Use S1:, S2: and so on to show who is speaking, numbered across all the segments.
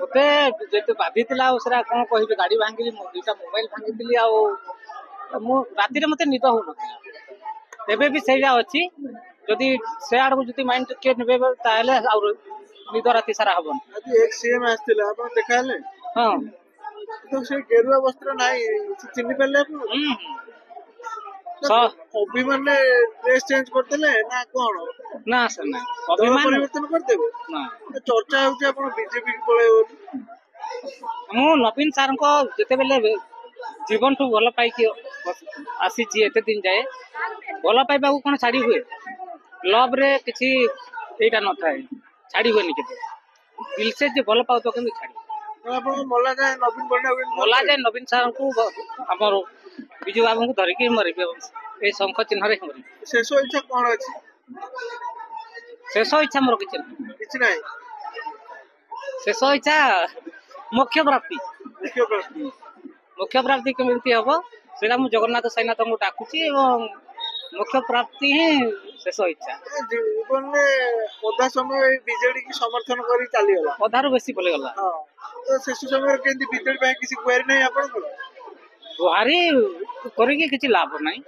S1: मते जेते बाधितला सेरा कोन कहिबे गाड़ी भांगिली दुटा मोबाइल भांगिली आ मु राति रे मते निद हो नथिला तेबे भी सेजा अछि जदि से आड़ को जदि माइंड के नेबे ताले और निद राति सारा हबन
S2: आज एक सीएम आस्तिला आपण देखाले
S1: हां
S2: तो से गेरुआ वस्त्र नाही चिन्नी पेले आपण अभिमान ड्रेस चेंज करदेले ना कोन
S1: ना सर ना
S2: अभिमान परिवर्तन कर देबे
S1: ना
S2: चर्चा होचे आपण बीजेपी के पळे
S1: मु नवीन सर को जते बेले जीवन ठू भल पाई कि आसी छी एते दिन जाए भल पाइबा को कोन छाड़ी हुए लव रे किछि एटा न थाए छाड़ी हुए नि केते दिल से जे भल पाउ तो केन छाड़ी
S2: आपण मोला जाय नवीन बण्डा
S1: मोला जाय नवीन सर को हमर बिजू बाबू को धरि के मरिबे ए शंख चिन्ह रे मरि
S2: शेष इच्छा कोन अछि
S1: शेष इच्छा मोर किछि
S2: नाही
S1: शेष इच्छा मुख्य प्राप्ति केमिति हबो सेला मु जगन्नाथ साईनाथ को डाकुची एवं मुख्य प्राप्ति ही शेष इच्छा
S2: जीवन में ओधा समय बीजेडी की समर्थन करी चली गला
S1: ओधारो बेसी बोले गला
S2: हां तो शेष समय केंदी बीजेडी पे किसी गुहारी नहीं आपण को
S1: गुहारी करी के किछि लाभ नहीं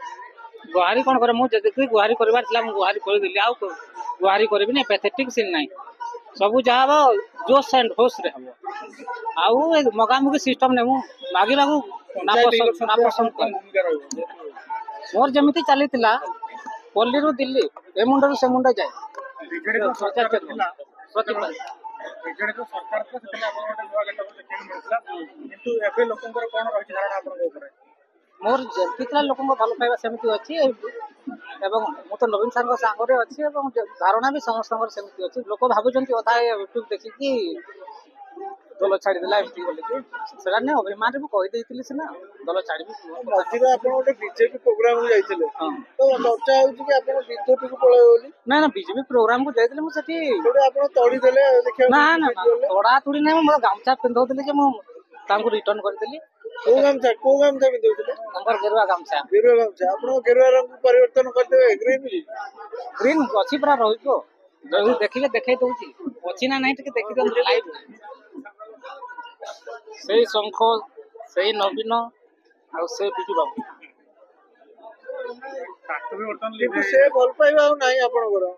S1: गुहारी कोन करे मु जदि गुहारी करबार छला मु गुहारी कर दिली आ गुहारी करबी नै पैथेटिक सीन नहीं सबु जाबो जोश एंड होश रे हबो आउ मगामुगी सिस्टम ने मु मागी बाबू ना पसंद कर मोर जमिति चलीतिला पल्ली रु दिल्ली ए मुंडा से मुंडा जाए
S2: बीजेडी को सरकार करथिला
S1: प्रतिपल
S2: बीजेडी को सरकार को सेतले आपण गोटे नुवा गटा देखि मिलला किंतु एबे लोकंकर कोन रहि धारणा आपण को ऊपर
S1: मोर जमितिला लोकंको भल पाइबा समिति अछि एवं मु तो नवीन सर सांगरे अछि एवं धारणा भी समस्त समिति अछि लोक भाबुचंती अधा यूट्यूब देखि कि दल छाड़ी देला एमती बोले कि सेरा ने अभिमान रे कहि देइतिली सिना दल छाड़ी
S2: मझिरा आपण गोटे बीजेपी प्रोग्राम को जाइतिले तो चर्चा होउची कि आपण बीजेपी को पळे बोली
S1: ना ना बीजेपी प्रोग्राम को जाइतिले मु सेठी
S2: थोड़े आपण तोड़ी देले देखियो
S1: ना ना थोड़ा थोड़ी नै मो गामछा पिंधौतिली जे मु तांको रिटर्न कर देली
S2: को गामछा पिंधौतिले
S1: नंबर गेरुआ गामछा
S2: आपण गेरुआ रंग परिवर्तन कर देबे
S1: ग्रीन अछि पूरा रहितो जल्दी देखिले देखै दउची अछि ना नै त देखि दम लाइव सेही शंख सेही नवीन आ से बिजू बाबू
S2: से भल पाइबा नाही आपण को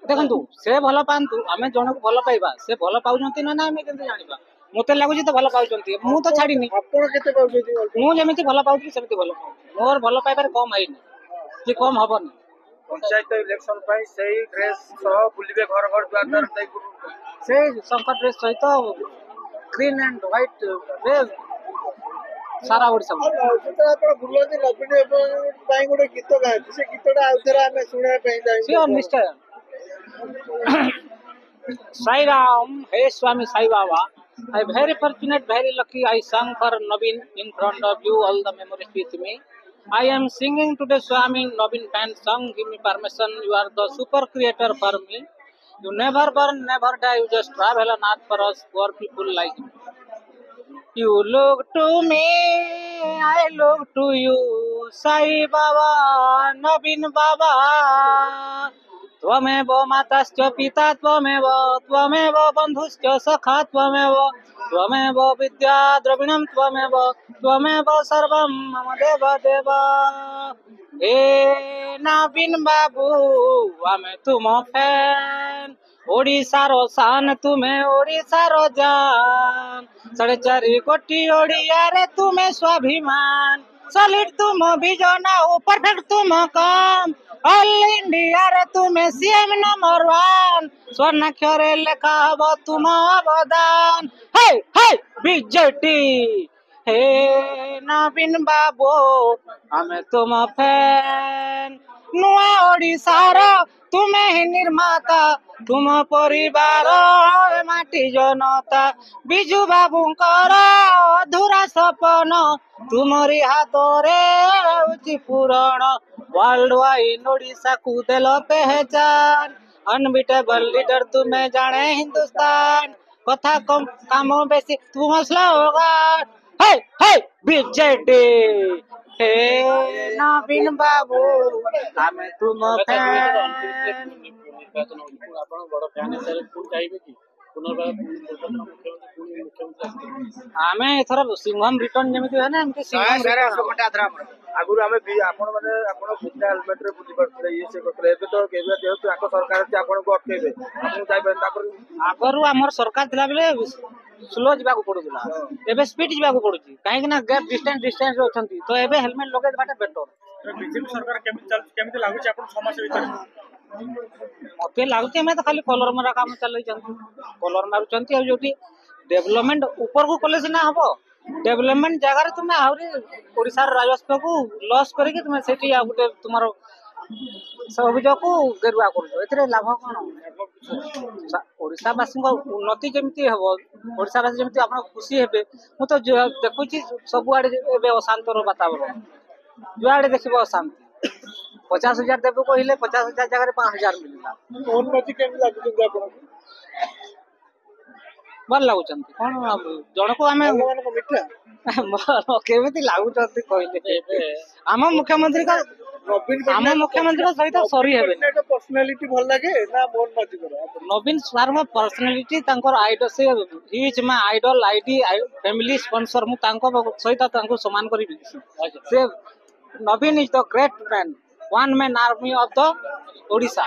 S1: देखंतु से भल पांतु आमे जण को भल पाइबा से भल पाउजंती ना आमे केते जानिबा मते लागुची तो भल पाउजंती मु तो छाड़ीनी
S2: आपण केते पाउजंती
S1: मु जेमिति भल पाउची सेमिति भल मोर भल पाइबार कम हैनी कि कम हबनी
S2: पंचायत इलेक्शन पाई सही ड्रेस सह बुलिबे घर घर द्वार द्वार
S1: से संकट ड्रेस सहित ग्रीन एंड व्हाइट ड्रेस सारा ओडिसा
S2: तो आपण बुलती नवीन पाई गोटे गीत गाती से गीतटा आउथरा हमें सुने पई जाई
S1: श्योर निश्चय साई राम हे स्वामी Sai Baba I very fortunate, very lucky. I sang for Naveen in front of you, all the memories with me. I am singing today Swami Naveen band song. Give me permission. You are the super creator for me. You never burn, never die. You just travel on earth for us poor people like me. You look to me, I look to you. Sai Baba, Naveen Baba. त्वमेव माताश्च पिता त्वमेव त्वमेव बन्धुश्च सखा त्वमेव विद्या द्रविणं त्वमेव सर्वं मम देव देव हे नवीन बाबू आमे तुम फैन ओडिशार शान तुमे ओडिशार जान 4.5 कोटी ओडिया रे तुमे स्वाभिमान सॉलिड तुम विजन परफेक्ट तुम काम ऑल इंडिया रे तुमे सीएम नंबर 1 स्वर्णाक्षरे लेखा हब तुम अवदान हे हे बीजेटी हे नवीन बाबू हमें तुम फैन नुआ ओडिशार तुमे ही निर्माता तुम परिवार माटी जनता बिजू बाबूंकर अधूरा सपन तुमरी हाथ रे पूरण वर्ल्ड वाइड ओडिशा को देल पहचान अनबिटेबल लीडर तुम्हें जाने हिंदुस्तान कथा कम काम बेसी तुम स्लोगान हे हे बीजेडी हे नवीन बाबू हमें तुम फैन
S2: निर्वाचन आपण बड़ फैन हिसाब से चाहिए कि
S1: आमे एथर सिंघम रिटर्न जेमिति है ना हमके सिंघम रिटर्न
S2: आगुरी आमे आपण माने आपण बिना हेलमेट रे बुझी पड़ते ये से करते एबे तो केबे जेहेतु आको सरकार से आपण को अटकेबे आपण जाय पे तापर
S1: आगरु हमर सरकार थिला बेले स्लो जिबा को पडुला एबे स्पीड जिबा को पडुची काहे कि ना गैप डिस्टेंस रे अछंती तो एबे हेलमेट लगे बाटे बेटर
S2: बीजेपी सरकार केमिति लागुच आपण समाज भीतर
S1: मते लागुची मैं तो खाली कलर मरा काम चलै जंती कलर मारुचंती आ जोटी डेवलपमेंट ऊपर को कॉलेज ना हबो डेवलपमेंट जगह रे तुमे आउरी ओडिसा राजस्व को लॉस करके तुमे सेठी आ गुटे तुमारो सब को गेरुआ करू एथरे लाभ कोन ओडिसा वासी को उन्नति जेमिति हबो ओडिसा वासी जेमिति आपण खुशी हेबे मु तो देखुची सब आडे एबे अशांत रो वातावरण जुआडे देखिबो अशांति 50,000 देबो कहिले 50,000 जगह 5,000 मिलला
S2: उन्नति केमिति लागुच आपण
S1: भल लागुचंती कोन जण को आमे
S2: भगवान को मिठा
S1: केमिति लागुचंती कहिले आम मुख्यमंत्री का आम मुख्यमंत्री का सहित सरी हेबे
S2: पर्सनालिटी भल लागे ना मोहन माझी को
S1: नवीन शर्मा पर्सनालिटी तांकर आइडल से ही is my idol ID family sponsor मु तांको सहित तांको समान करी से Naveen is the great man one man army of the Odisha.